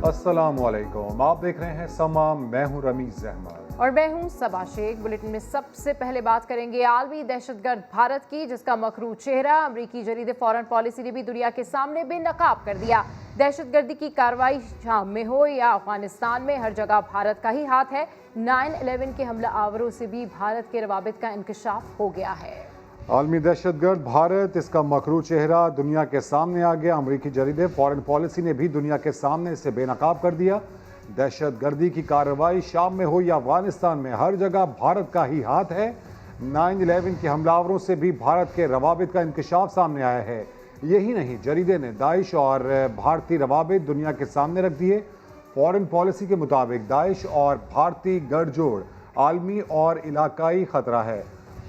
अस्सलामुअलैकुम, आप देख रहे हैं समा। मैं हूं रमीज अहमद और मैं हूं सबा शेख। बुलेटिन में सबसे पहले बात करेंगे आलमी दहशतगर्द भारत की, जिसका मकरू चेहरा अमरीकी जरीदे फॉरेन पॉलिसी ने भी दुनिया के सामने बेनकाब कर दिया। दहशतगर्दी की कार्रवाई शाम में हो या अफगानिस्तान में, हर जगह भारत का ही हाथ है। 9/11 के हमला आवरों से भी भारत के रवाबित का इंकशाफ हो गया है। आलमी दहशतगर्द भारत, इसका मकरू चेहरा दुनिया के सामने आ गया। अमरीकी जरीदे फॉरेन पॉलिसी ने भी दुनिया के सामने इसे बेनकाब कर दिया। दहशतगर्दी की कार्रवाई शाम में हो या अफगानिस्तान में, हर जगह भारत का ही हाथ है। 9/11 के हमलावरों से भी भारत के रवाबित का इंकशाफ सामने आया है। यही नहीं, जरीदे ने दाइश और भारतीय रवाबित दुनिया के सामने रख दिए। फॉरेन पॉलिसी के मुताबिक दाइश और भारतीय गठजोड़ आलमी और इलाकाई खतरा है।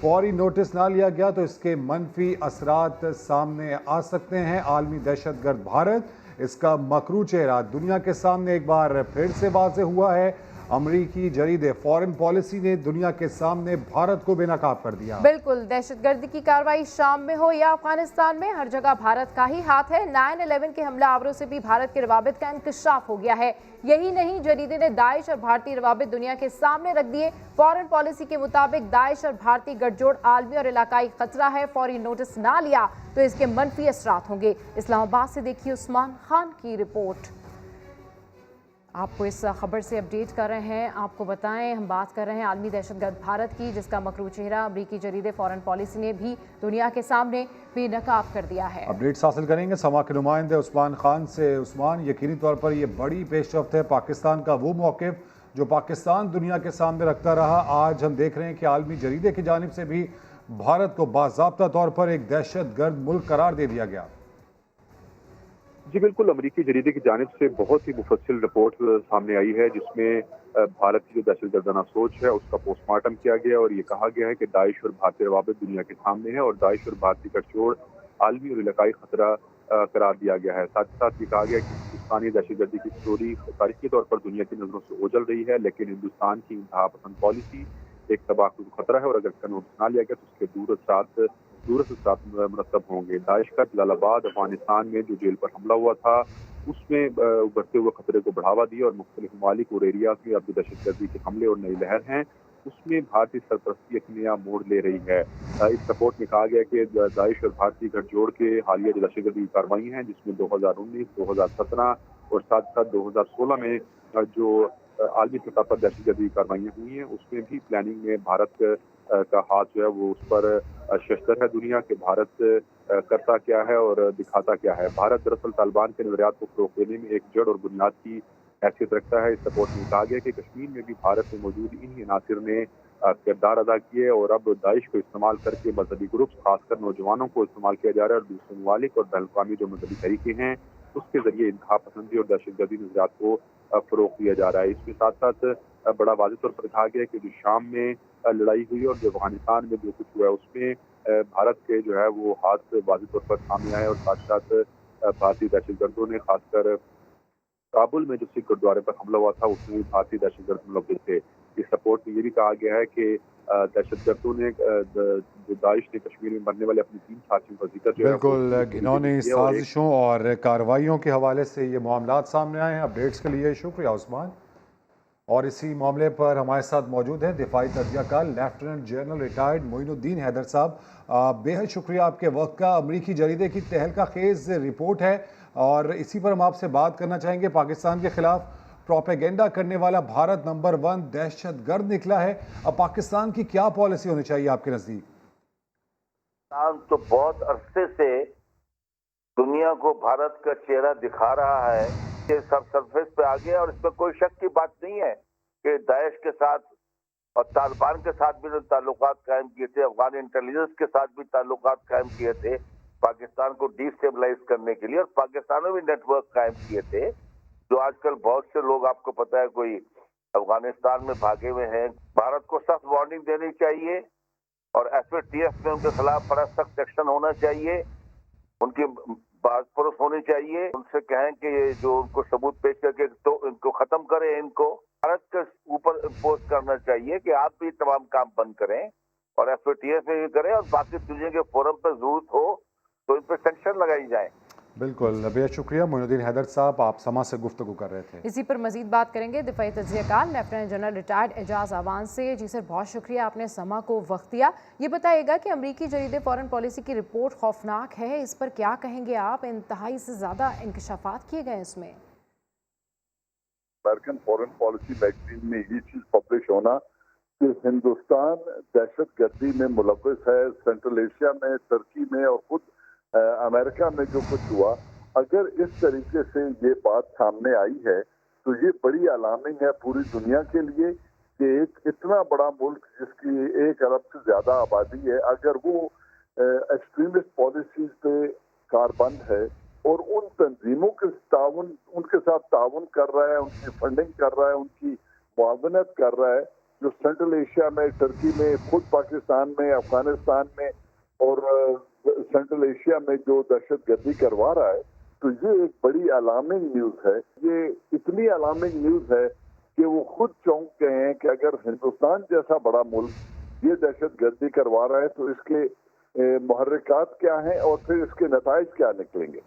फौरी नोटिस ना लिया गया तो इसके मनफी असरात सामने आ सकते हैं। आलमी दहशतगर्द भारत, इसका मकरू चेहरा दुनिया के सामने एक बार फिर से वाज़ेह हुआ है। अमरीकी जरीदे फॉरेन पॉलिसी ने दुनिया के सामने भारत को बेनकाब कर दिया। बिल्कुल, दहशतगर्दी की कार्रवाई शाम में हो या अफगानिस्तान में, हर जगह भारत का ही हाथ है। 9/11 के हमला आवरों से भी भारत के रवाबित का इंकशाफ हो गया है। यही नहीं, जरीदे ने दाइश और भारतीय रवाबित दुनिया के सामने रख दिए। फॉरेन पॉलिसी के मुताबिक दाइश और भारतीय गठजोड़ आलमी और इलाकाई खतरा है। फौरी नोटिस ना लिया तो इसके मनफी असरात होंगे। इस्लामाबाद से देखिए उस्मान खान की रिपोर्ट। आपको इस खबर से अपडेट कर रहे हैं। आपको बताएं, हम बात कर रहे हैं आलमी दहशतगर्द भारत की, जिसका मकरू चेहरा अमरीकी जरीदे फॉरेन पॉलिसी ने भी दुनिया के सामने बेनकाब कर दिया है। अपडेट्स हासिल करेंगे समा के नुमाइंदे उस्मान खान से। उस्मान, यकीनी तौर पर यह बड़ी पेशरफ्त है पाकिस्तान का वो मौक़िफ़ जो पाकिस्तान दुनिया के सामने रखता रहा। आज हम देख रहे हैं कि आलमी जरीदे की जानिब से भी भारत को बाज़ाब्ता तौर पर एक दहशतगर्द मुल्क करार दे दिया गया। जी बिल्कुल, अमरीकी जरीदे की जानिब से बहुत ही मुफस्सिल रिपोर्ट सामने आई है, जिसमें भारत की जो दहशतगर्दाना सोच है उसका पोस्टमार्टम किया गया और ये कहा गया है कि दाइश और भारतीय रवाबित दुनिया के सामने है और दाइश और भारतीय गठजोड़ आलमी और इलाकाई खतरा करार दिया गया है। साथ ही साथ ये कहा गया कि हिंदुस्तानी दहशतगर्दी की स्टोरी तारीखी तौर पर दुनिया की नज़रों से ओझल रही है, लेकिन हिंदुस्तान की इंतहा पसंद पॉलिसी एक तबाह खतरा है और अगर इसका नोटिस ना लिया गया तो उसके दूर मुरतब होंगे। दाइश का जलालाबाद अफगानिस्तान में जो जेल पर हमला हुआ था उसमें उभरते हुए खतरे को बढ़ावा दिया और मुख्तलिफ ममालिक और एरियाज में अब जो दहशतगर्दी के हमले और नई लहर हैं उसमें भारतीय सरपरस्ती एक नया मोड़ ले रही है। इस रिपोर्ट में कहा गया कि दाइश और भारतीय गठजोड़ के हालिया जो दहशतगर्दी की कार्रवाई हैं, जिसमें 2019, 2017 और साथ साथ 2016 में जो आलमी सतह पर दहशतगर्दी की कार्रवाइयाँ हुई हैं, उसमें भी प्लानिंग में भारत का हाथ जो है वो उस पर शस्त्र है दुनिया के। भारत करता क्या है और दिखाता क्या है। भारत दरअसल तालिबान के नजरियात को फरोग देने में एक जड़ और बुनियाद की हैसियत रखता है। इस रिपोर्ट में कहा गया कि कश्मीर में भी भारत में मौजूद इन्हीं अनासिर ने किरदार अदा किए और अब दाइश को इस्तेमाल करके मजहबी ग्रुप्स, खासकर नौजवानों को इस्तेमाल किया जा रहा है और दूसरे ममालिक और बैनुल-अक़वामी जो मजहबी तरीके हैं उसके जरिए इंतहा पसंदी और दहशतगर्दी नजरियात को फरोग दिया जा रहा है। इसके साथ साथ बड़ा वाज़ेह तौर पर कहा गया कि जो शाम में लड़ाई हुई और जो अफगानिस्तान में जो कुछ हुआ है उसमें भारत के जो है वो हाथ वाज़ेह तौर पर सामने आए और साथ साथ भारतीय दहशतगर्दों ने खासकर काबुल में जो सिख गुरुद्वारे पर हमला हुआ था उसमें भी भारतीय दहशतगर्द मुलव्विस थे। इस रिपोर्ट में ये भी कहा गया है कि दहशतगर्दों ने जो दाइश ने कश्मीर में मरने वाले अपने 3 साथियों का जिक्र जो है बिल्कुल, घिनौनी साजिशों और कार्रवाइयों के हवाले से ये मामलात सामने आए हैं। अपडेट्स के लिए शुक्रिया उस्मान। और इसी मामले पर हमारे साथ मौजूद हैं दिफाई तज्ज़ियाकार lieutenant general retired Moinuddin Haider साहब। बेहद शुक्रिया आपके वक्त का। अमरीकी जरीदे की तहलका खेज़ रिपोर्ट है और इसी पर हम आपसे बात करना चाहेंगे। पाकिस्तान के खिलाफ प्रोपेगेंडा करने वाला भारत नंबर 1 दहशतगर्द निकला है। अब पाकिस्तान की क्या पॉलिसी होनी चाहिए आपके नज़दीक? तो बहुत अरसे से दुनिया को भारत का चेहरा दिखा रहा है कि सब सरफेस पे आ गया और इसमें कोई शक की बात नहीं है कि दाइश के साथ और तालिबान के साथ भी जो ताल्लुकात कायम किए थे, अफगान इंटेलिजेंस के साथ भी ताल्लुकात कायम किए थे पाकिस्तान को डिस्टेबलाइज करने के लिए, और पाकिस्तान में भी नेटवर्क कायम किए थे जो आजकल बहुत से लोग, आपको पता है, कोई अफगानिस्तान में भागे हुए हैं। भारत को सख्त वार्निंग देनी चाहिए और FATF में उनके खिलाफ बड़ा सख्त एक्शन होना चाहिए, उनकी बात पुरुष होनी चाहिए। उनसे कहें कि ये जो उनको सबूत पेश करके तो इनको खत्म करें, इनको भारत के ऊपर इम्पोज करना चाहिए कि आप भी तमाम काम बंद करें और FATF में भी करें और बाकी दुनिया के फोरम पर जरूरत हो तो इन पर सैंक्शन लगाई जाए। बिल्कुल, बेहद शुक्रिया मोइनुद्दीन हैदर साहब, आप समा से गुफ्तगू कर रहे थे। इसी पर मजीद बात करेंगे दिफाई तज्ज़ियाकार lieutenant general retired Ejaz Awan से। जी सर, बहुत शुक्रिया, आपने समा को वक्त दिया। ये बताइएगा कि अमरीकी जरीदे फॉरेन पॉलिसी की रिपोर्ट खौफनाक है, इस पर क्या कहेंगे आप? इंतहाई से ज़्यादा इंकशाफात किए गए इसमें। अमेरिकन फॉरेन पॉलिसी मैगजीन में ये चीज पब्लिश होना कि हिंदुस्तान दहशत गर्दी में मुलव्वस है, सेंट्रल एशिया में, तुर्की में और खुद अमेरिका में जो कुछ हुआ, अगर इस तरीके से ये बात सामने आई है तो ये बड़ी अलार्मिंग है पूरी दुनिया के लिए कि एक इतना बड़ा मुल्क जिसकी 1 अरब से ज्यादा आबादी है, अगर वो एक्सट्रीमिस्ट पॉलिसीज पे कारबंद है और उन तंजीमों के उनके साथ ताउन कर रहा है, उनकी फंडिंग कर रहा है, उनकी मुआवनत कर रहा है, जो सेंट्रल एशिया में, तुर्की में, खुद पाकिस्तान में, अफगानिस्तान में और सेंट्रल एशिया में जो दहशत गर्दी करवा रहा है, तो ये एक बड़ी अलार्मिंग न्यूज है। ये इतनी अलार्मिंग न्यूज है कि वो खुद चौंक गए हैं कि अगर हिंदुस्तान जैसा बड़ा मुल्क ये दहशत गर्दी करवा रहा है तो इसके मुहर्रिकात क्या हैं और फिर इसके नताइज क्या निकलेंगे।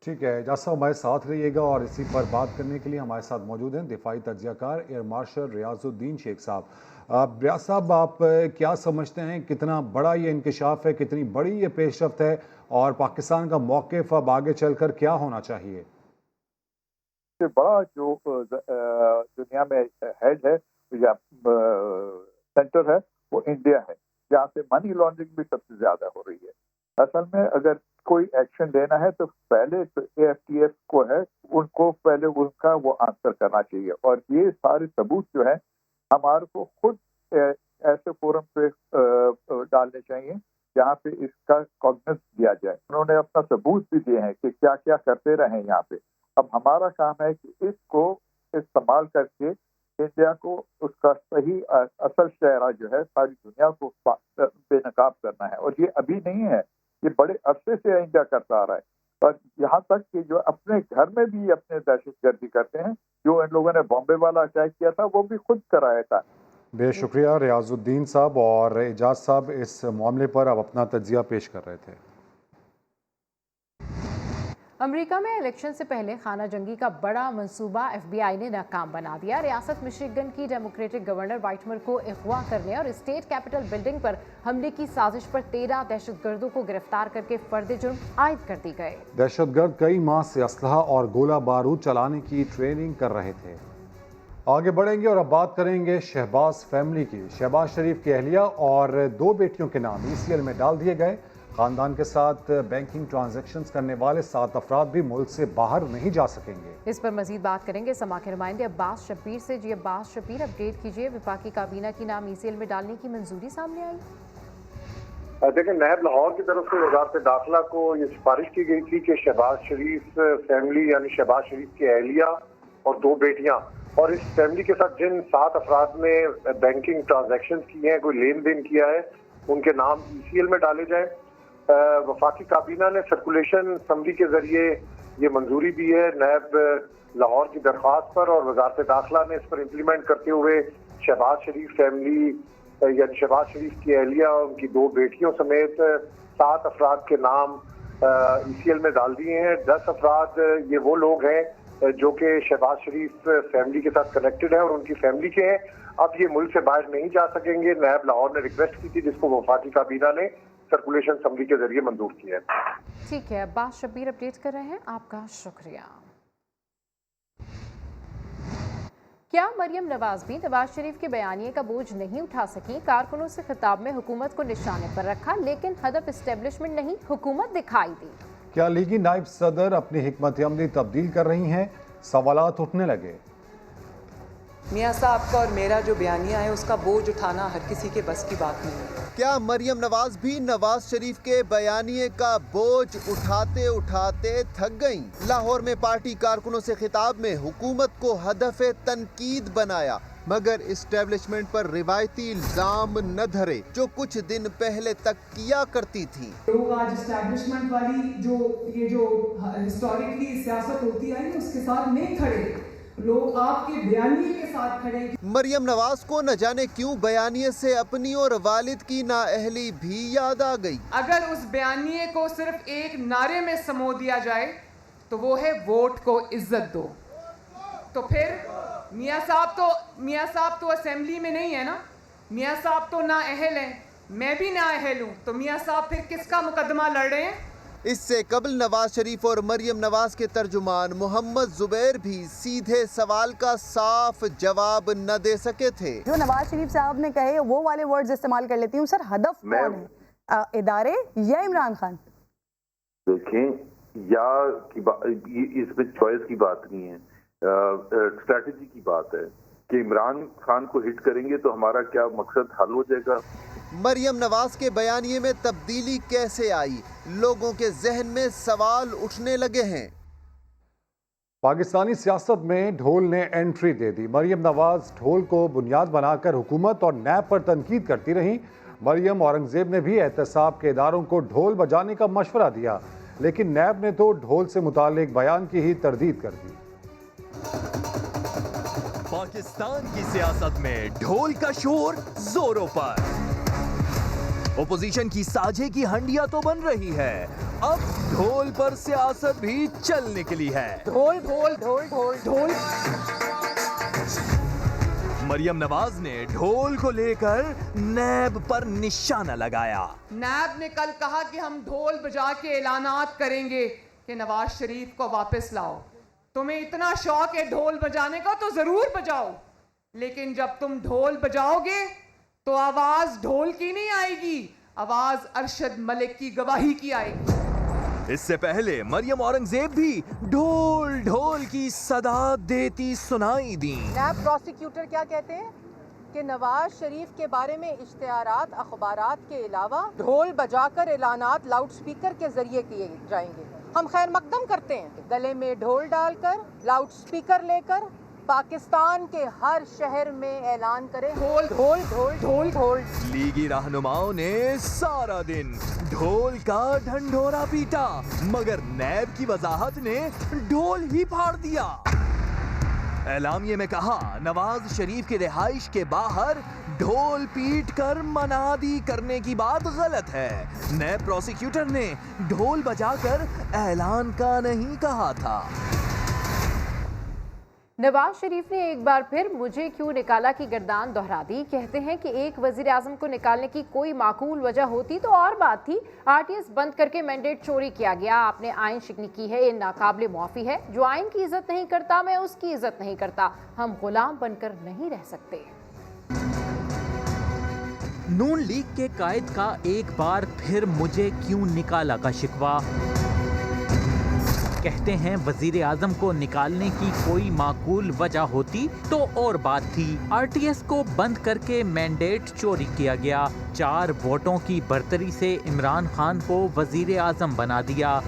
ठीक है, एजाज साहब हमारे साथ रहिएगा और इसी पर बात करने के लिए हमारे साथ मौजूद हैं दिफाई तज्ज़ियाकार एयर मार्शल रियाजुद्दीन शेख साहब। रियाज साहब, आप क्या समझते हैं, कितना बड़ा ये इंकशाफ है, कितनी बड़ी ये पेशरफ्त है और पाकिस्तान का मौक़िफ़ अब आगे चलकर क्या होना चाहिए? बड़ा जो दुनिया में हेड है या सेंटर है वो इंडिया है, जहाँ से मनी लॉन्ड्रिंग भी सबसे ज्यादा हो रही है। असल में अगर कोई एक्शन लेना है तो पहले तो AFTF को है, उनको पहले उनका वो आंसर करना चाहिए और ये सारे सबूत जो है हमारे को खुद ऐसे फोरम पे डालने चाहिए जहाँ पे इसका कॉग्निस दिया जाए। उन्होंने अपना सबूत भी दिए हैं कि क्या क्या करते रहे यहाँ पे। अब हमारा काम है कि इसको इस्तेमाल करके इंडिया को उसका सही असल चेहरा जो है सारी दुनिया को बेनकाब करना है और ये अभी नहीं है, ये बड़े अरसे से इंडिया करता आ रहा है और यहाँ तक कि जो अपने घर में भी अपने दहशतगर्दी करते हैं, जो इन लोगों ने बॉम्बे वाला अटैक किया था वो भी खुद कराया था। बेहद शुक्रिया रियाजुद्दीन साहब, और एजाज साहब इस मामले पर अब अपना तज्जिया पेश कर रहे थे। अमेरिका में इलेक्शन से पहले खाना जंगी का बड़ा मंसूबा FBI ने नाकाम बना दिया। रियासत मिशिगन की डेमोक्रेटिक गवर्नर वाइटमर को अगवा करने और स्टेट कैपिटल बिल्डिंग पर हमले की साजिश पर 13 दहशतगर्दों को गिरफ्तार करके फर्द जुर्म आयद कर दी गए। दहशतगर्द कई माह से असलहा और गोला बारूद चलाने की ट्रेनिंग कर रहे थे। आगे बढ़ेंगे और अब बात करेंगे शहबाज फैमिली की। शहबाज शरीफ की अहलिया और 2 बेटियों के नाम ECL में डाल दिए गए। खानदान के साथ बैंकिंग ट्रांजैक्शंस करने वाले 7 अफराद भी मुल्क से बाहर नहीं जा सकेंगे। इस पर मजीद बात करेंगे समा के नुमाइंदे अब्बास शब्बीर से। जी अब्बास शब्बीर, अपडेट कीजिए, वफाकी काबीना की नाम ECL में डालने की मंजूरी सामने आई? देखिए, नायब लाहौर की तरफ से वजारत दाखिला को ये सिफारिश की गई थी कि शहबाज शरीफ फैमिली यानी शहबाज शरीफ की अहलिया और 2 बेटियां और इस फैमिली के साथ जिन 7 अफराद ने बैंकिंग ट्रांजैक्शन किए हैं, कोई लेन देन किया है, उनके नाम ECL में डाले जाए। वफाकी काबीना ने सर्कुलेशन असम्बली के जरिए ये मंजूरी दी है नायब लाहौर की दरख्वास्त पर और वजारत दाखिला ने इस पर इम्प्लीमेंट करते हुए शहबाज शरीफ फैमिली यानी शहबाज शरीफ की अहलिया और उनकी 2 बेटियों समेत 7 अफराद के नाम ECL में डाल दिए हैं। 10 अफराद ये वो लोग हैं जो कि शहबाज शरीफ फैमिली के साथ कनेक्टेड है और उनकी फैमिली के हैं। अब ये मुल्क से बाहर नहीं जा सकेंगे। नायब लाहौर ने रिक्वेस्ट की थी जिसको वफाकी काबीना ने सर्कुलेशन असम्बली के जरिए मंजूर किया है। ठीक है, अब्बास शब्बीर अपडेट कर रहे हैं, आपका शुक्रिया। क्या मरियम नवाज भी नवाज शरीफ के बयानिए का बोझ नहीं उठा सकी? कारकुनों से खिताब में हुकूमत को निशाने पर रखा, लेकिन हदफ एस्टेब्लिशमेंट नहीं हुकूमत दिखाई दी। क्या लीगी नायब सदर अपनी हिकमत अमली तब्दील कर रही हैं? सवालात उठने लगे। मियाँ साहब का और मेरा जो बयानिया है उसका बोझ उठाना हर किसी के बस की बात नहीं है। क्या मरियम नवाज भी नवाज शरीफ के बयानिए का बोझ उठाते उठाते थक गईं? लाहौर में पार्टी कारकुनों से खिताब में हुकूमत को हदफ तनकीद बनाया, मगर इस्टेब्लिशमेंट पर रिवायती इल्जाम न धरे जो कुछ दिन पहले तक किया करती थी। लोग आज इस्टेब्लिशमेंट वाली जो हिस्टोरिकली सियासत होती आई उसके साथ नहीं खड़े। लोग आपके बयानी के साथ खड़े। मरियम नवाज को न जाने क्यों बयानिए से अपनी और वालिद की नाअहली भी याद आ गई। अगर उस बयानिए को सिर्फ एक नारे में समो दिया जाए तो वो है वोट को इज्जत दो। तो फिर मियाँ साहब तो असेंबली में नहीं है ना, मियाँ साहब तो नाअहल हैं, मैं भी नाअहल हूँ, तो मियाँ साहब फिर किसका मुकदमा लड़ रहे हैं? इससे कबल नवाज शरीफ और मरियम नवाज के तर्जुमान मोहम्मद जुबैर भी सीधे सवाल का साफ जवाब न दे सके थे। जो नवाज शरीफ साहब ने कहे वो वाले वर्ड्स इस्तेमाल कर लेती हूँ सर, हदफ कौन है, इदारे या इमरान खान? देखें, या की बात, इसमें चॉइस की बात नहीं है, स्ट्रैटेजी की बात है कि इमरान खान को हिट करेंगे तो हमारा क्या मकसद हल हो जाएगा। मरियम नवाज के बयानिए में तब्दीली कैसे आई, लोगों के जहन में सवाल उठने लगे हैं। पाकिस्तानी सियासत में ढोल ने एंट्री दे दी। मरियम नवाज ढोल को बुनियाद बनाकर हुकूमत और नैब पर तनकीद करती रहीं। मरियम औरंगजेब ने भी एहतसाब के इदारों को ढोल बजाने का मशवरा दिया, लेकिन नैब ने तो ढोल से मुतालिक बयान की ही तरदीद कर दी। पाकिस्तान की सियासत में ढोल का शोर जोरों पर। ओपोजिशन की साझे की हंडिया तो बन रही है, अब ढोल पर सियासत भी चल निकली है। ढोल ढोल ढोल ढोल ढोल। मरियम नवाज ने ढोल को लेकर नैब पर निशाना लगाया। नैब ने कल कहा कि हम ढोल बजा के ऐलानात करेंगे कि नवाज शरीफ को वापस लाओ। तुम्हें इतना शौक है ढोल बजाने का तो जरूर बजाओ, लेकिन जब तुम ढोल बजाओगे तो आवाज ढोल की नहीं आएगी, आवाज अरशद मलिक की गवाही की आएगी। इससे पहले मरियम औरंगजेब भी ढोल ढोल की सदा देती सुनाई दी। नैब प्रोसिक्यूटर क्या कहते हैं कि नवाज शरीफ के बारे में इश्तिहारात अखबारात के अलावा ढोल बजाकर ऐलानात लाउड स्पीकर के जरिए किए जाएंगे। हम खैर मकदम करते हैं, गले में ढोल डालकर लाउड स्पीकर लेकर पाकिस्तान के हर शहर में ऐलान करें ढोल ढोल ढोल ढोल ढोल। लीगी रहनुमाओं ने सारा दिन ढोल का ढंढोरा पीटा, मगर नैब की वजाहत ने ढोल ही फाड़ दिया। एलामिये में कहा, नवाज शरीफ की रिहाइश के बाहर ढोल पीट कर मनादी करने की बात गलत है। नैब प्रोसिक्यूटर ने ढोल बजाकर ऐलान का नहीं कहा था। नवाज शरीफ ने एक बार फिर मुझे क्यों निकाला की गर्दान दोहरा दी। कहते हैं कि एक वजीर आजम को निकालने की कोई माकूल वजह होती तो और बात थी। आरटीएस बंद करके मैंडेट चोरी किया गया, आपने आइन शिकनी की है, ये नाकाबिले मुआफी है। जो आइन की इज्जत नहीं करता मैं उसकी इज्जत नहीं करता। हम गुलाम बनकर नहीं रह सकते। नून लीग के कायद का एक बार फिर मुझे क्यों निकाला का शिकवा। कहते हैं वजीर आजम को निकालने की कोई माकूल वजह होती तो और बात थी। आरटीएस को बंद करके मैंडेट चोरी किया गया, 4 वोटों की बर्तरी से इमरान खान को वजीर आजम बना दिया।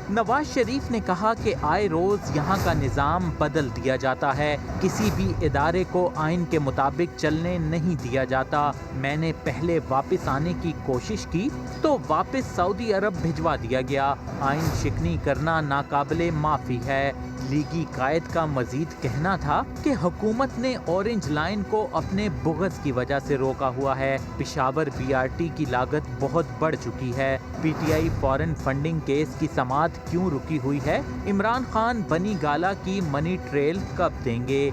नवाज शरीफ ने कहा कि आए रोज यहाँ का निज़ाम बदल दिया जाता है, किसी भी इदारे को आइन के मुताबिक चलने नहीं दिया जाता। मैंने पहले वापस आने की कोशिश की तो वापस सऊदी अरब भिजवा दिया गया। आइन शिकनी करना नाकाबिले माफ़ी है। लीगी कायद का मजीद कहना था कि हुकूमत ने ऑरेंज लाइन को अपने बुग़्ज़ की वजह से रोका हुआ है। पेशावर बीआरटी की लागत बहुत बढ़ चुकी है। पीटीआई फॉरेन फंडिंग केस की समाअत क्यों रुकी हुई है। इमरान खान बनी गाला की मनी ट्रेल कब देंगे।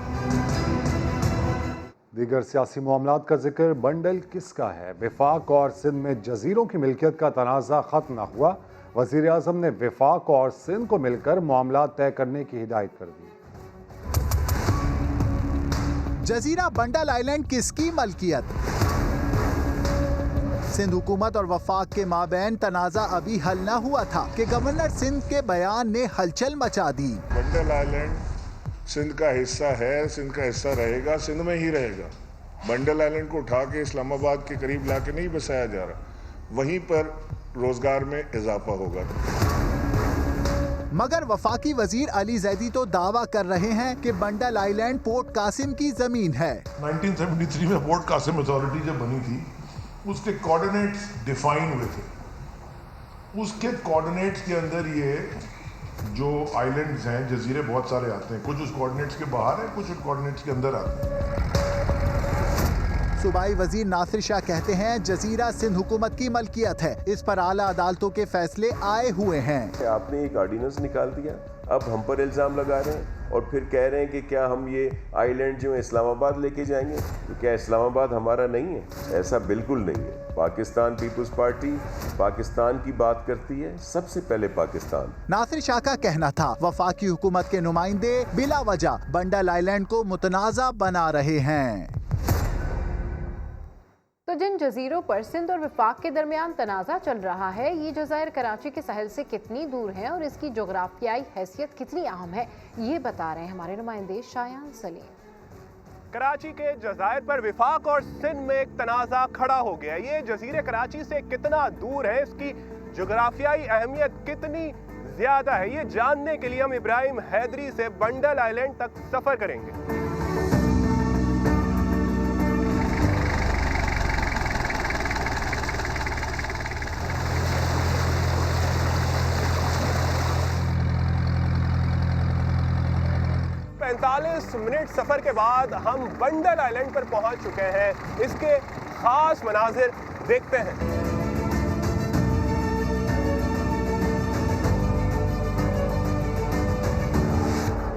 दीगर सियासी मामलात का जिक्र। बंडल किसका है। वफाक और सिंध में जजीरों की मिल्कियत का तनाज़ा खत्म न हुआ। वज़ीर आज़म ने वफाक और सिंध को मिलकर मामला तय करने की हिदायत कर दी। जजीरा बंडल आइलैंड किसकी मलकियत। सिंध हुकूमत और वफाक के माबैन तनाज़ा अभी हल न हुआ था कि गवर्नर सिंध के बयान ने हलचल मचा दी। बंडल आइलैंड सिंध का हिस्सा है, सिंध का हिस्सा रहेगा, सिंध में ही रहेगा। बंडल आइलैंड को उठा के इस्लामाबाद के करीब लाके नहीं बसाया जा रहा, वहीं पर रोजगार में इजाफा होगा। मगर वफाकी वजीर अली जैदी तो दावा कर रहे हैं कि बंडल आइलैंड पोर्ट कासिम की जमीन है। 1973 में पोर्ट कासिम अथॉरिटी जब बनी थी, उसके कोऑर्डिनेट्स डिफाइन हुए थे। उसके कोऑर्डिनेट्स के अंदर ये जो आइलैंड्स हैं, जजीरे बहुत सारे आते हैं, कुछ उस कोऑर्डिनेट्स के बाहर हैं, कुछ उस कोऑर्डिनेट्स के अंदर आते हैं। सूबाई वजीर नासिर शाह कहते हैं जजीरा सिंध हुकूमत की मलकियत है, इस पर आला अदालतों के फैसले आए हुए हैं। आपने एक ऑर्डिनेंस निकाल दिया, अब हम पर इल्ज़ाम लगा रहे हैं और फिर कह रहे हैं कि क्या हम ये आइलैंड जो है इस्लामाबाद लेके जाएंगे, तो क्या इस्लामाबाद हमारा नहीं है? ऐसा बिल्कुल नहीं है। पाकिस्तान पीपल्स पार्टी पाकिस्तान की बात करती है, सबसे पहले पाकिस्तान। नासिर शाह का कहना था वफाकी हुकूमत के नुमाइंदे बिला वजह बंडल आइलैंड को मुतनाज़ा बना रहे हैं। तो जिन जजीरों पर सिंध और वफाक के दरमियान तनाज़ा चल रहा है, ये जज़ायर कराची के साहिल से कितनी दूर हैं और इसकी जोग्राफियाई हैसियत कितनी अहम है, ये बता रहे हैं हमारे नुमाइंदे शायान सलीम। कराची के जज़ायर पर वफाक और सिंध में एक तनाज़ा खड़ा हो गया। ये जजीरे कराची से कितना दूर है, इसकी जोग्राफियाई अहमियत कितनी ज़्यादा है, ये जानने के लिए हम इब्राहिम हैदरी से बंडल आइलैंड तक सफ़र करेंगे। मिनट सफर के बाद हम बंडल आइलैंड पर पहुंच चुके हैं। इसके खास मनाजिर देखते हैं।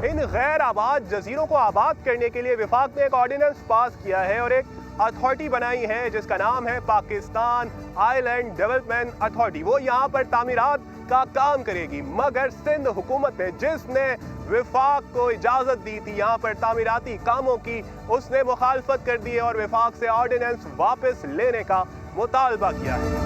इन गैर आबाद जजीरों को आबाद करने के लिए वफाक ने एक ऑर्डिनेंस पास किया है और एक अथॉरिटी बनाई है जिसका नाम है पाकिस्तान आइलैंड डेवलपमेंट अथॉरिटी। वो यहाँ पर तामीरात का काम करेगी, मगर सिंध हुकूमत ने जिसने वफाक को इजाजत दी थी यहाँ पर तामीराती कामों की, उसने मुखालफत कर दी है और वफाक से ऑर्डिनेंस वापस लेने का मुतालबा किया है।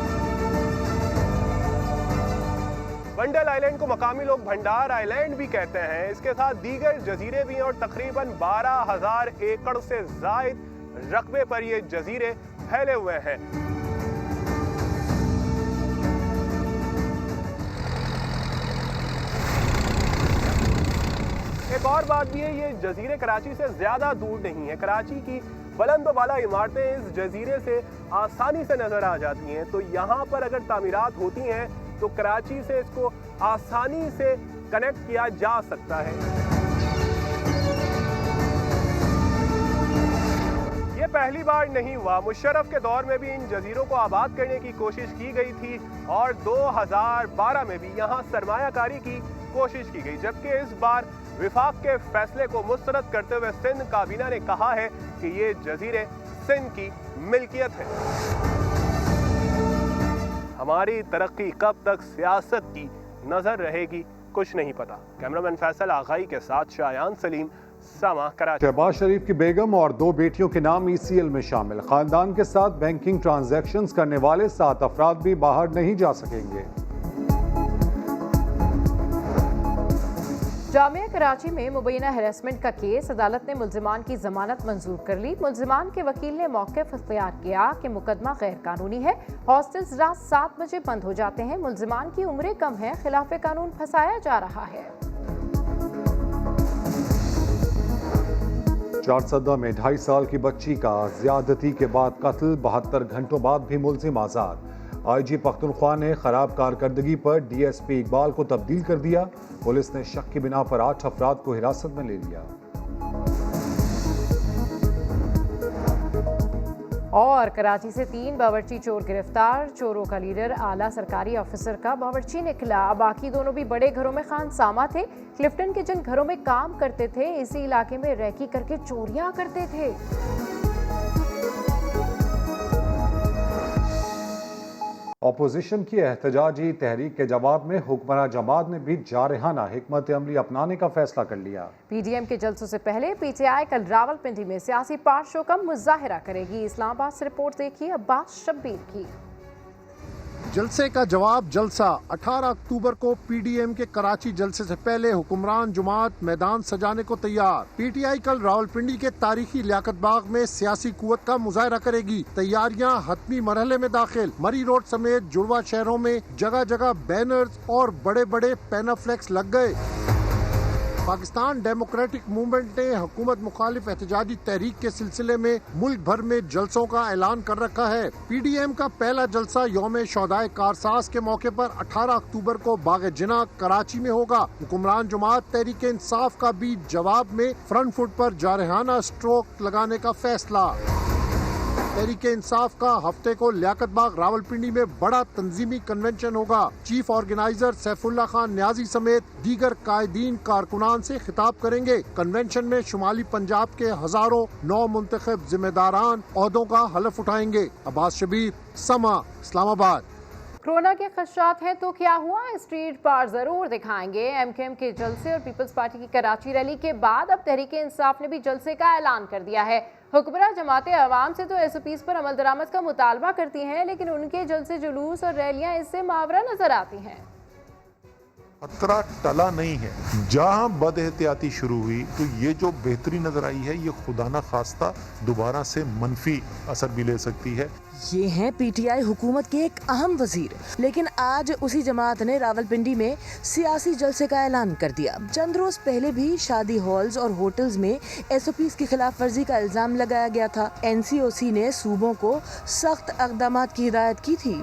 बंडल आइलैंड को मकामी लोग भंडार आइलैंड भी कहते हैं। इसके साथ दीगर जजीरे भी हैं और तकरीबन 12,000 एकड़ से जायद रकबे पर ये जजीरे फैले हुए हैं। एक और बात भी है, ये जजीरे कराची से ज्यादा दूर नहीं है। कराची की बुलंद वाला इमारतें इस जजीरे से आसानी से नजर आ जाती हैं, तो यहाँ पर अगर तामीरात होती हैं तो कराची से इसको आसानी से कनेक्ट किया जा सकता है। ये पहली बार नहीं हुआ, मुशर्रफ के दौर में भी इन जजीरों को आबाद करने की कोशिश की गई थी और 2012 में भी यहाँ सरमायाकारी की कोशिश की गई, जबकि इस बार वफाक के फैसले को मुस्तरद करते हुए सिंध काबीना ने कहा है कि ये जजीरे सिंध की मिल्कियत है। हमारी तरक्की कब तक सियासत की नजर रहेगी कुछ नहीं पता। कैमरामैन फैसल आगाई के साथ शायान सलीम, समा कराची। शहबाज शरीफ की बेगम और 2 बेटियों के नाम ECL में शामिल। खानदान के साथ बैंकिंग ट्रांजैक्शंस करने वाले 7 अफराद भी बाहर नहीं जा सकेंगे। जामिया कराची में मुबैना हैरेसमेंट का केस, अदालत ने मुल्जिमान की जमानत मंजूर कर ली। मुल्जिमान के वकील ने मौक़िफ़ इख्तियार किया कि मुकदमा गैर कानूनी है। हॉस्टल्स रात 7 बजे बंद हो जाते हैं। मुल्जिमान की उम्रें कम है, खिलाफ कानून फंसाया जा रहा है। चारसदा में 2.5 साल की बच्ची का ज्यादती के बाद कत्ल, 72 घंटों बाद भी मुल्जिम आज़ाद। IG पख्तूनख्वा ने खराब कारकर्दगी पर DSP इकबाल को तब्दील कर दिया। पुलिस ने शक की बिना पर 8 अफराद को हिरासत में ले लिया। और कराची से 3 बावर्ची चोर गिरफ्तार। चोरों का लीडर आला सरकारी ऑफिसर का बावर्ची निकला। बाकी दोनों भी बड़े घरों में खानसामा थे। क्लिफ्टन के जिन घरों में काम करते थे, इसी इलाके में रैकी करके चोरियां करते थे। अपोजिशन की एहतजाजी तहरीक के जवाब में हुक्मरान जमात ने भी जारहाना हिकमत अमली अपनाने का फैसला कर लिया। PDM के जलसों से पहले PTI कल रावलपिंडी में सियासी पार्टियों का मुजाहिरा करेगी। इस्लामाबाद से रिपोर्ट देखिए अब्बास शब्बीर की। जलसे का जवाब जलसा। 18 अक्टूबर को PDM के कराची जलसे से पहले हुक्मरान जमात मैदान सजाने को तैयार। PTI कल रावलपिंडी के तारीखी लियाकत बाग में सियासी कुव्वत का मुजाहरा करेगी। तैयारियां हतमी मरहले में दाखिल। मरी रोड समेत जुड़वा शहरों में जगह जगह बैनर्स और बड़े बड़े पैनाफ्लेक्स लग गए। पाकिस्तान डेमोक्रेटिक मूवमेंट ने हुकूमत मुखालिफ एहतजाजी तहरीक के सिलसिले में मुल्क भर में जलसों का ऐलान कर रखा है। PDM का पहला जलसा यौम शोहदाए कारसाज के मौके पर 18 अक्टूबर को बाग जिना कराची में होगा। हुक्मरान जमात तहरीक इंसाफ का भी जवाब में फ्रंट फुट पर जारहाना स्ट्रोक लगाने का फैसला। तहरीक इंसाफ का हफ्ते को लियाकत बाग रावलपिंडी में बड़ा तंजीमी कन्वेंशन होगा। चीफ ऑर्गेनाइजर सैफुल्ला खान न्याजी समेत दीगर कायदीन कारकुनान से खिताब करेंगे। कन्वेंशन में शुमाली पंजाब के हजारों नौ मुंतखब जिम्मेदारान ओहदों का हलफ उठाएंगे। अब्बास शबीर, समा, इस्लामाबाद। कोरोना के खदशात हैं तो क्या हुआ, स्ट्रीट पार जरूर दिखाएंगे। MKM के जलसे और पीपल्स पार्टी की कराची रैली के बाद अब तहरीक इंसाफ ने भी जलसे का ऐलान कर दिया है। हुक्मरान जमातें अवाम से तो SOPs पर अमल दरामद का मुतालबा करती हैं, लेकिन उनके जलसे, जुलूस और रैलियां इससे मावरा नजर आती हैं। खतरा टला नहीं है। जहां बद एहतियाती शुरू हुई तो ये जो बेहतरी नजर आई है, ये खुदा न खास्ता दोबारा से मनफी असर भी ले सकती है। ये हैं PTI हुकूमत के एक अहम वजीर, लेकिन आज उसी जमात ने रावलपिंडी में सियासी जलसे का ऐलान कर दिया। चंद रोज पहले भी शादी हॉल्स और होटल्स में SOPs की खिलाफ वर्जी का इल्जाम लगाया गया था। NCOC ने सूबों को सख्त इक़दामात की हिदायत की थी।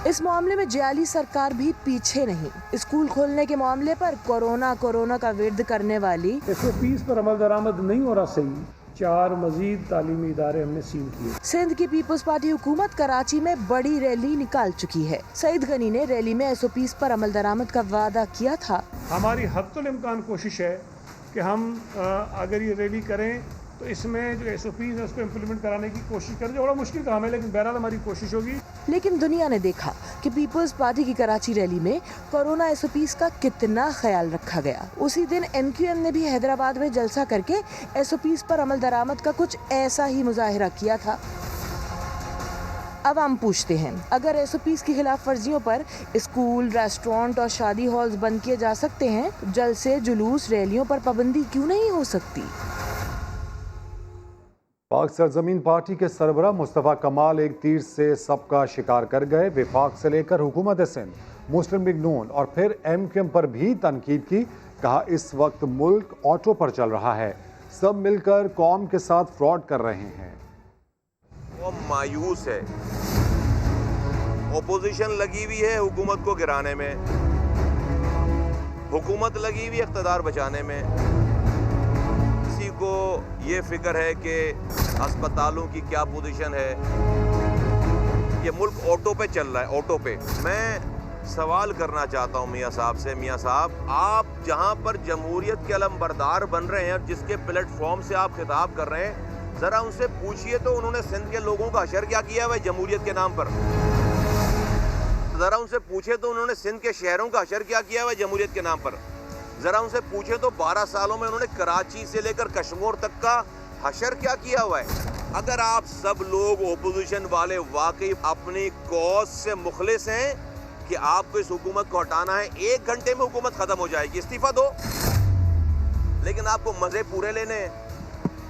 इस मामले में जाली सरकार भी पीछे नहीं। स्कूल खोलने के मामले पर कोरोना का विरोध करने वाली SOPs पर अमल दरामद नहीं हो रहा सही, 4 मजीद तालीमी इदारे हमने सील किए। सिंध की पीपल्स पार्टी हुकूमत कराची में बड़ी रैली निकाल चुकी है। सईद गनी ने रैली में SOPs पर अमल दरामद का वादा किया था। हमारी हद्दुल इम्कान कोशिश है कि हम अगर ये रैली करें तो इसमें जो SOPs है उसको इम्प्लीमेंट कराने की कोशिश करें, जो बड़ा मुश्किल काम है, लेकिन बहरहाल हमारी कोशिश होगी। लेकिन दुनिया ने देखा कि पीपल्स पार्टी की कराची रैली में कोरोना SOPs का कितना ख्याल रखा गया। उसी दिन MQM ने भी हैदराबाद में जलसा करके SOPs पर अमल दरामद का कुछ ऐसा ही मुजाहिरा किया था। अब हम पूछते हैं, अगर SOPs की खिलाफ वर्जियों पर स्कूल, रेस्टोरेंट और शादी हॉल्स बंद किए जा सकते हैं, जलसे, जुलूस, रैलियों पर पाबंदी क्यों नहीं हो सकती? पाक सरजमीन पार्टी के सरबराह मुस्तफ़ा कमाल एक तीर से सबका शिकार कर गए। विफाक से लेकर हुकूमत सिंध, मुस्लिम लीग नून और फिर MQM पर भी तनकीद की। कहा इस वक्त मुल्क ऑटो पर चल रहा है, सब मिलकर कौम के साथ फ्रॉड कर रहे हैं। वो मायूस है, ओपोजिशन लगी हुई है हुकूमत को गिराने में, हुकूमत लगी हुई इख्तिदार बचाने में। को ये फिक्र है कि अस्पतालों की क्या पोजीशन है। ये मुल्क ऑटो पे चल रहा है, ऑटो पे। मैं सवाल करना चाहता हूँ मियाँ साहब से, मियाँ साहब, आप जहाँ पर जमहूरियत के अलमबरदार बन रहे हैं और जिसके प्लेटफॉर्म से आप खिताब कर रहे हैं, जरा उनसे पूछिए तो उन्होंने सिंध के लोगों का हशर क्या किया हुआ है जमहूरियत के नाम पर। जरा उनसे पूछे तो उन्होंने सिंध के शहरों का हशर क्या किया हुआ है जमहूरियत के नाम पर। जरा उनसे पूछे तो 12 सालों में उन्होंने कराची से लेकर कश्मीर तक का हशर क्या किया हुआ है। अगर आप सब लोग ओपोजिशन वाले वाकई अपनी कॉज से मुखलिस हैं कि आपको इस हुकूमत को हटाना है, 1 घंटे में हुकूमत खत्म हो जाएगी, इस्तीफा दो। लेकिन आपको मजे पूरे लेने हैं,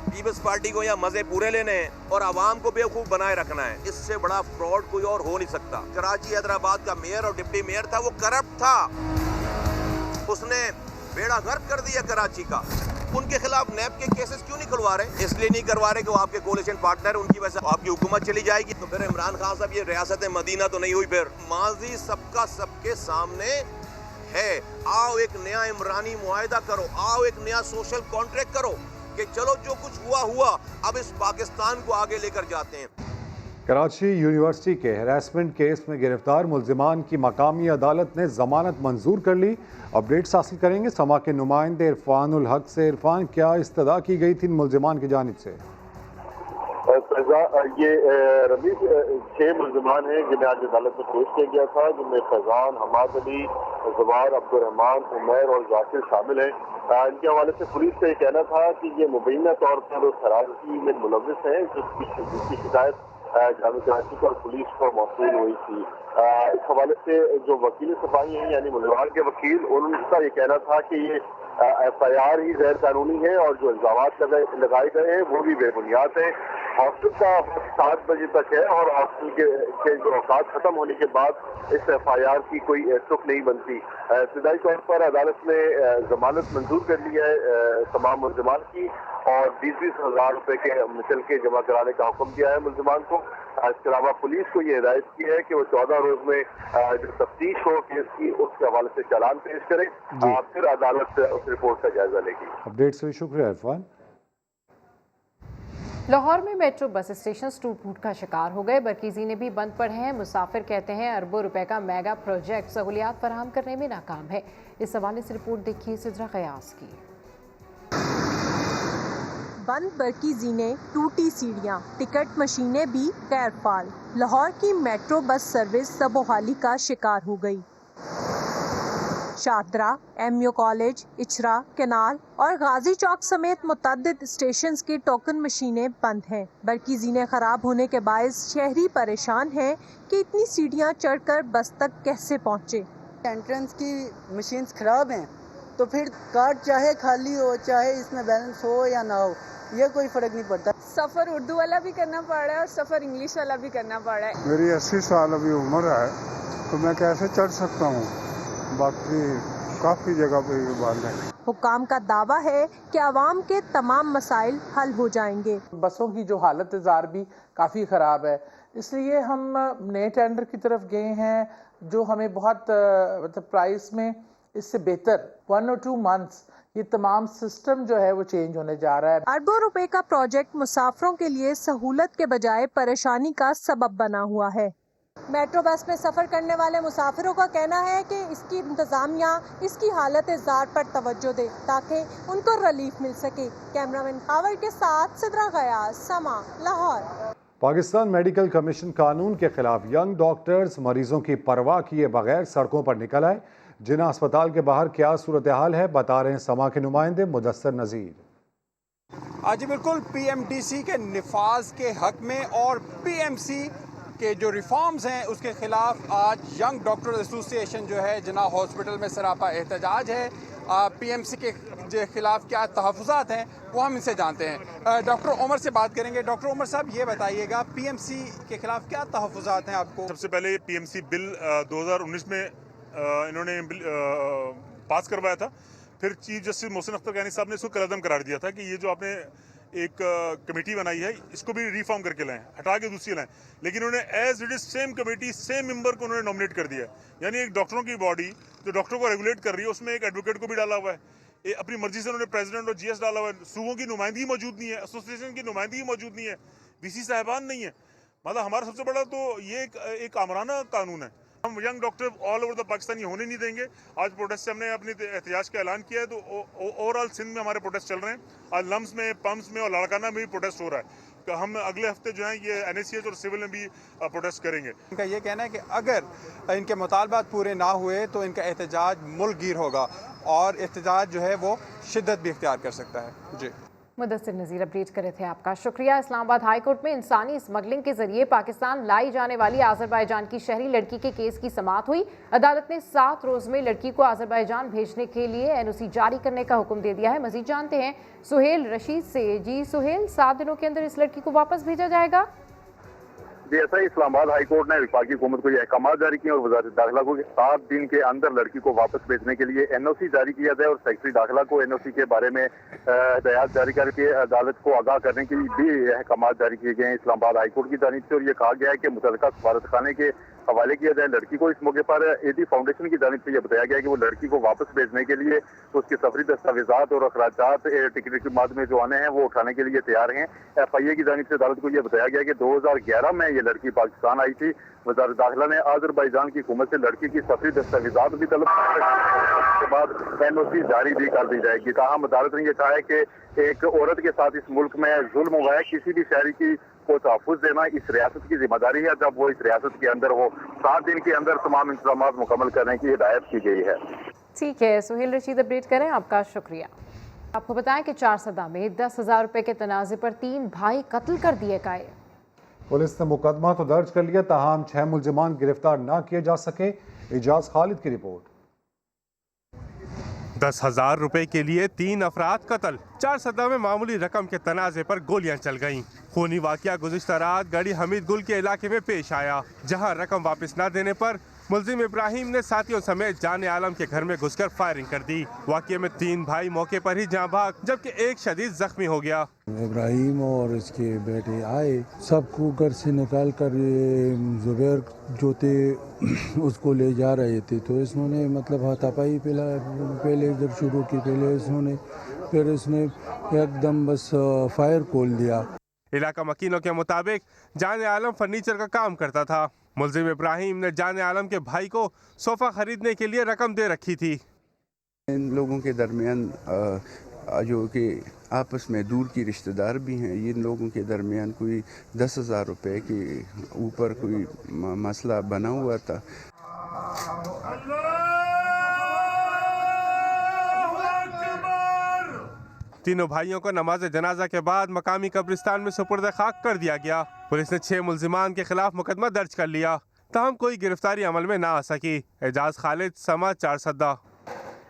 पीपल्स पार्टी को या मजे पूरे लेने हैं और आवाम को बेवकूफ बनाए रखना है। इससे बड़ा फ्रॉड कोई और हो नहीं सकता। कराची हैदराबाद का मेयर और डिप्टी मेयर था, वो करप्ट था, उसने बेड़ा गर्क कर दिया कराची का। उनके खिलाफ नैब के केसेस क्यों नहीं करवा रहे? इसलिए नहीं करवा रहे कि वो आपके कोalition पार्टनर, उनकी वजह से आपकी हुकूमत चली जाएगी। तो फिर इमरान खान साहब, ये रियासत मदीना तो नहीं हुई। फिर माजी सबका सबके सामने है। आओ एक नया इमरानी मुआहिदा करो, आओ एक नया सोशल कॉन्ट्रैक्ट करो कि चलो जो कुछ हुआ हुआ, अब इस पाकिस्तान को आगे लेकर जाते हैं। कराची यूनिवर्सिटी के हैरेसमेंट केस में गिरफ्तार मुल्जिमान की मकामी अदालत ने जमानत मंजूर कर ली। अपडेट्स हासिल करेंगे समा के नुमाइंदे इरफानुल हक से। इरफान, क्या इस्तदा की गई थी मुल्जिमान की जानिब से? ये रमीज 6 मुल्जिमान हैं जिन्हें आज अदालत में पेश किया गया था, जिनमें फैजान, हमाद अली, जवार, अब्दुर्रहमान, उमैर और जाकिर शामिल हैं। इनके हवाले से पुलिस का ये कहना था कि ये मुबैना तौर पर उस हरारती में मुलविस हैं जिसकी शिकायत جامع کراچی کو اور پولیس کو موصول ہوئی تھی۔ اس حوالے سے جو وکیل صفائی ہیں یعنی ملزمان کے وکیل، ان کا یہ کہنا تھا کہ یہ FIR ہی غیر قانونی ہے اور جو الزامات لگائے گئے ہیں وہ بھی بے بنیاد ہیں۔ ہاسٹل کا 7 بجے تک ہے اور ہاسٹل کے جو اوقات ختم ہونے کے بعد اس FIR کی کوئی ٹک نہیں بنتی۔ ابتدائی طور پر عدالت نے ضمانت منظور کر لی ہے تمام ملزمان کی اور 20-20 ہزار روپے کے مچل کے جمع کرانے کا حکم دیا ہے ملزمان کو۔ اس کے علاوہ پولیس کو یہ ہدایت کی ہے کہ وہ 14 روز میں جو تفتیش ہو کیس کی اس کے حوالے سے چالان پیش کرے، پھر عدالت اس رپورٹ کا جائزہ لے گی۔ اپڈیٹ سے شکریہ عرفان۔ لاہور میں میٹرو بس اسٹیشن ٹوٹ پھوٹ کا شکار ہو گئے، برقی بھی بند پڑے ہیں۔ مسافر کہتے ہیں اربوں روپے کا میگا پروجیکٹ سہولیات فراہم کرنے میں ناکام ہے۔ اس حوالے سے رپورٹ دیکھیے سدرا غیاث کی۔ بند برقی زینے، ٹوٹی سیڑھیاں، ٹکٹ مشینیں بھی غیر فعال۔ لاہور کی میٹرو بس سروس سب و حالی کا شکار ہو گئی۔ شاہدرہ، MU کالج، اچرا، کینال اور غازی چوک سمیت متعدد اسٹیشنز کی ٹوکن مشینیں بند ہیں۔ برقی زینے خراب ہونے کے باعث شہری پریشان ہیں کہ اتنی سیڑھیاں چڑھ کر بس تک کیسے پہنچے۔ انٹرنس کی مشینز خراب ہیں تو پھر کارڈ چاہے خالی ہو چاہے اس میں بیلنس ہو یا نہ ہو، یہ کوئی فرق نہیں پڑتا۔ سفر اردو والا بھی کرنا پڑ رہا ہے اور سفر انگلش والا بھی کرنا پڑ رہا ہے۔ میری 80 سال ابھی عمر ہے تو میں کیسے چڑھ سکتا ہوں، باقی کافی جگہ پہ یہ بند ہے۔ حکام کا دعویٰ ہے کہ عوام کے تمام مسائل حل ہو جائیں گے۔ بسوں کی جو حالت زار بھی کافی خراب ہے، اس لیے ہم نئے ٹینڈر کی طرف گئے ہیں جو ہمیں بہت پرائس میں اس سے بہتر 1 or 2 months یہ تمام سسٹم جو ہے وہ چینج ہونے جا رہا ہے۔ اربوں روپے کا پروجیکٹ مسافروں کے لیے سہولت کے بجائے پریشانی کا سبب بنا ہوا ہے۔ میٹرو بس میں سفر کرنے والے مسافروں کا کہنا ہے کہ اس کی انتظامیہ اس کی حالت زار پر توجہ دے تاکہ ان کو ریلیف مل سکے۔ کیمرامین خاور کے ساتھ سدرا غیاث، سما، لاہور۔ پاکستان میڈیکل کمیشن قانون کے خلاف ینگ ڈاکٹرز مریضوں کی پرواہ کیے بغیر سڑکوں پر نکل آئے۔ جناح اسپتال کے باہر کیا صورتحال ہے بتا رہے ہیں سما کے نمائندے مدثر نذیر۔ جی بالکل، PMDC کے نفاذ کے حق میں اور PMC کے جو ریفارمز ہیں اس کے خلاف آج ینگ ڈاکٹر ایسوسی ایشن جو ہے جناح ہاسپٹل میں سراپا احتجاج ہے۔ PMC کے خلاف کیا تحفظات ہیں وہ ہم ان سے جانتے ہیں۔ ڈاکٹر عمر سے بات کریں گے۔ ڈاکٹر عمر صاحب یہ بتائیے گا PMC کے خلاف کیا تحفظات ہیں آپ کو؟ سب سے پہلے PMC بل 2019 میں انہوں نے پاس کروایا تھا، پھر چیف جسٹس محسن اختر کانی صاحب نے اس کو کالعدم قرار دیا تھا کہ یہ جو آپ نے ایک کمیٹی بنائی ہے اس کو بھی ریفارم کر کے لائیں، ہٹا کے دوسری لائیں، لیکن انہوں نے as it is same committee same member کو انہوں نے نامنیٹ کر دیا ہے۔ یعنی ایک ڈاکٹروں کی باڈی جو ڈاکٹروں کو ریگولیٹ کر رہی ہے اس میں ایک ایڈوکیٹ کو بھی ڈالا ہوا ہے، اپنی مرضی سے انہوں نے پریزیڈنٹ اور GS ڈالا ہوا ہے، صوبوں کی نمائندگی موجود نہیں ہے، ایسوسیشن کی نمائندگی موجود نہیں ہے، VC صاحبان نہیں ہے۔ مطلب ہمارا سب سے بڑا تو یہ ایک آمرانہ قانون ہے۔ ہم young doctor all over the Pakistan یہ ہونے نہیں دیں گے۔ آج پروٹیسٹ سے ہم نے اپنی احتجاج کا اعلان کیا ہے تو اوور آل سندھ میں ہمارے پروٹیسٹ چل رہے ہیں۔ آج لمس میں، پمپس میں اور لاڑکانہ میں بھی پروٹیسٹ ہو رہا ہے کہ ہم اگلے ہفتے جو ہیں یہ NACH اور سول میں بھی پروٹیسٹ کریں گے۔ ان کا یہ کہنا ہے کہ اگر ان کے مطالبات پورے نہ ہوئے تو ان کا احتجاج ملک گیر ہوگا اور احتجاج جو ہے وہ شدت بھی اختیار کر سکتا ہے۔ جی مدثر نذیر اپڈیٹ کر رہے تھے آپ کا شکریہ۔ اسلام آباد ہائی کورٹ میں انسانی اسمگلنگ کے ذریعے پاکستان لائی جانے والی آذربائیجان کی شہری لڑکی کے کیس کی سماعت ہوئی۔ عدالت نے 7 روز میں لڑکی کو آذربائیجان بھیجنے کے لیے NOC جاری کرنے کا حکم دے دیا ہے۔ مزید جانتے ہیں سہیل رشید سے۔ جی سہیل، 7 دنوں کے اندر اس لڑکی کو واپس بھیجا جائے گا؟ جی ایسا ہی اسلام آباد ہائی کورٹ نے وفاقی حکومت کو یہ احکامات جاری کیے اور وزارت داخلہ کو 7 دن کے اندر لڑکی کو واپس بھیجنے کے لیے NOC جاری کیا جائے اور سیکرٹری داخلہ کو NOC کے بارے میں ہدایات جاری کر کے عدالت کو آگاہ کرنے کے لیے بھی احکامات جاری کیے گئے ہیں اسلام آباد ہائی کورٹ کی جانب سے، اور یہ کہا گیا ہے کہ متعلقہ سفارت خانے کے حوالے کیا جائے لڑکی کو۔ اس موقع پر AD فاؤنڈیشن کی جانب سے یہ بتایا گیا کہ وہ لڑکی کو واپس بھیجنے کے لیے اس کے سفری دستاویزات اور اخراجات ٹکٹ کے بعد میں جو آنے ہیں وہ اٹھانے کے لیے تیار ہیں۔ FIA کی جانب سے عدالت کو یہ بتایا گیا کہ 2011 میں یہ لڑکی پاکستان آئی تھی۔ وزارت داخلہ نے آذربائیجان کی حکومت سے لڑکی کی سفری دستاویزات بھی طلب کیے، اس کے بعد NOC جاری بھی کر دی جائے گی۔ تاہم عدالت نے یہ کہا ہے کہ ایک عورت کے ساتھ اس ملک میں ظلم ہوا ہے، کسی بھی شہری کی کو تحفظ دینا اس ریاست کی ذمہ داری ہے جب وہ اس ریاست کے اندر ہو۔ 7 دن کے اندر تمام انتظامات مکمل کرنے کی ہدایت کی گئی ہے۔ ٹھیک ہے سہیل رشید، اپڈیٹ کریں، آپ کا شکریہ۔ آپ کو بتائیں کہ 4 سدا میں 10,000 روپے کے تنازع پر 3 بھائی قتل کر دیے گئے۔ पुलिस ने मुकदमा तो दर्ज कर लिया, ताहम 6 मुलजिमान गिरफ्तार न किए जा सके। इजाज खालिद की रिपोर्ट। 10,000 रुपए के लिए 3 अफराद कत्ल। 4 सदा में मामूली रकम के तनाजे पर गोलियां चल गईं। खूनी वाकया गुज़िश्ता रात गढ़ी हमीद गुल के इलाके में पेश आया, जहां रकम वापस न देने पर मुलजिम इब्राहिम ने साथियों समेत जाने आलम के घर में घुसकर फायरिंग कर दी। वाकये में 3 भाई मौके पर ही जाँ भाग, जबकि एक शदीद जख्मी हो गया। इब्राहिम और इसके बेटे आए, सबको घर से निकाल कर जुबैर जो थे उसको ले जा रहे थे, तो इसने मतलब हाथापाई पहले इधर शुरू की, फिर इसने एकदम बस फायर खोल दिया। इलाका मकीनों के मुताबिक जाने आलम फर्नीचर का काम करता था। मुलजिम इब्राहिम ने जाने आलम के भाई को सोफा खरीदने के लिए रकम दे रखी थी। इन लोगों के दरमियान जो कि आपस में दूर की रिश्तेदार भी हैं, इन लोगों के दरमियान कोई 10,000 रुपए के ऊपर कोई मसला बना हुआ था। तीनों भाइयों को नमाज जनाजा के बाद मकामी कब्रिस्तान में सुपुर्द खाक कर दिया गया। पुलिस ने 6 मुलजिमान के खिलाफ मुकदमा दर्ज कर लिया, ताहम कोई गिरफ्तारी अमल में ना आ सकी। एजाज खालिद, समाचार सद्दा।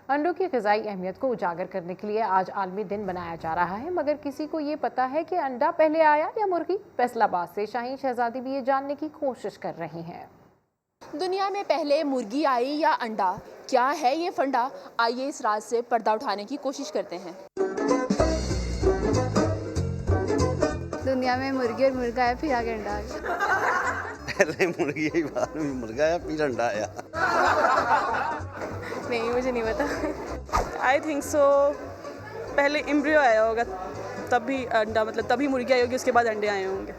अंडों की ग़िज़ाई अहमियत को उजागर करने के लिए आज आलमी दिन बनाया जा रहा है, मगर किसी को ये पता है कि अंडा पहले आया या मुर्गी? फैसलाबाद से शाहीन शहजादी भी ये जानने की कोशिश कर रही हैं। दुनिया में पहले मुर्गी आई या अंडा, क्या है ये फंडा? आइए इस राज से पर्दा उठाने की कोशिश करते हैं। दुनिया में मुर्गी और मुर्गा आया, फिर आगे अंडा आ गया। पहले मुर्गी आई, बाद में मुर्गा आया, फिर अंडा आया। नहीं, मुझे नहीं पता। आई थिंक सो पहले एम्ब्रियो आया होगा, तभी अंडा, मतलब तभी मुर्गी आई होगी, उसके बाद अंडे आए होंगे।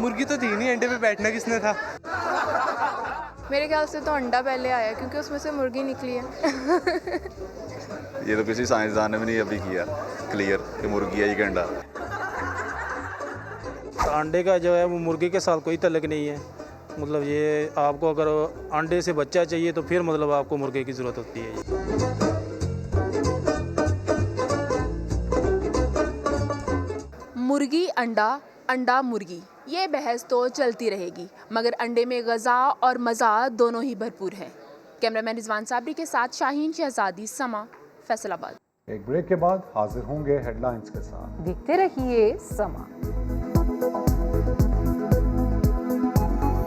मुर्गी तो थी नहीं, अंडे पे बैठना किसने था? मेरे ख्याल से तो अंडा पहले आया, क्योंकि उसमें से मुर्गी निकली है। ये तो किसी साइंसदान ने भी नहीं अभी किया क्लियर कि मुर्गी है कि अंडा। तो अंडे का जो है वो मुर्गी के साथ कोई तल्लुक नहीं है। मतलब ये आपको अगर अंडे से बच्चा चाहिए तो फिर मतलब आपको मुर्गे की ज़रूरत होती है। मुर्गी अंडा, अंडा मुर्गी, ये बहस तो चलती रहेगी, मगर अंडे में ग़ज़ा और मज़ा दोनों ही भरपूर है। कैमरामैन रिजवान साबरी के साथ शाहीन शहजादी, समा, फैसलाबाद। एक ब्रेक के बाद हाजिर होंगे हेडलाइंस के साथ। देखते रहिए समा।